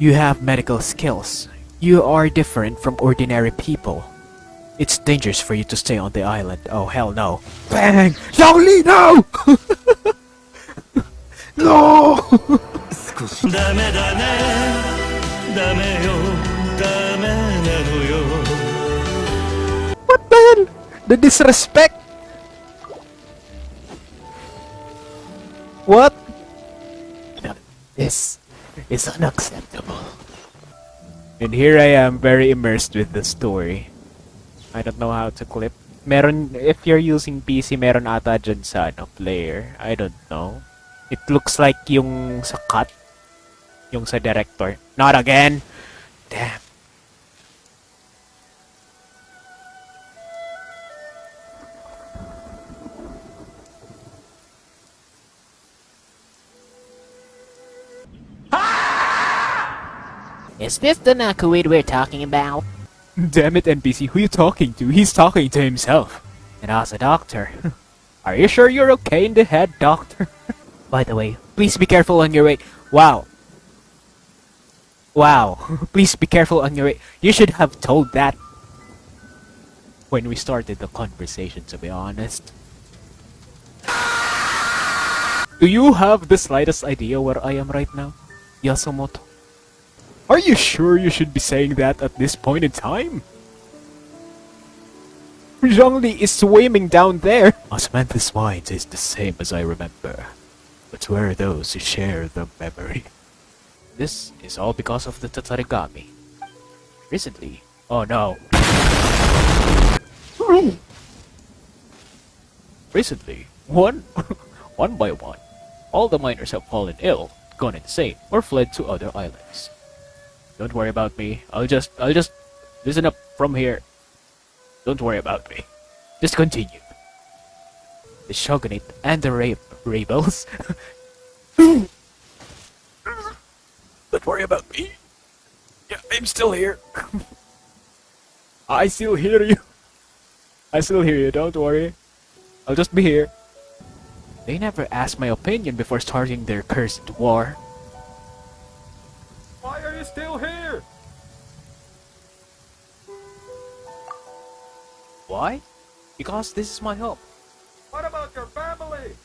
You have medical skills. You are different from ordinary people. It's dangerous for you to stay on the island. Oh, hell no. Bang! Zhongli, no! No! 少しダメダメダメよダメなのよ What the hell? The disrespect? What? This is unacceptable. And here I am, very immersed with the story. I don't know how to clip. Meron, if you're using PC, meron ata dyan sa player. I don't know. It looks like yung sa cut. Yung sa director. Not again! Damn. Is this the Nakuid we're talking about? Damn it, NPC, who you talking to? He's talking to himself. And as a doctor. Are you sure you're okay in the head, doctor? By the way, please be careful on your way. Wow. Wow. Please be careful on your way. You should have told that when we started the conversation, to be honest. Do you have the slightest idea where I am right now, Yasumoto? Are you sure you should be saying that at this point in time? Zhongli is swimming down there! Osmanthus mind is the same as I remember. But where are those who share the memory? This is all because of the Tatarigami. Recently... Oh no. Recently, one by one, all the miners have fallen ill, gone insane, or fled to other islands. Don't worry about me. I'll just listen up from here. Don't worry about me. Just continue. The shogunate and the rebels. Don't worry about me. Yeah, I'm still here. I still hear you. I still hear you, don't worry. I'll just be here. They never asked my opinion before starting their cursed war. Why are you still here? Why? Because this is my home. What about your family?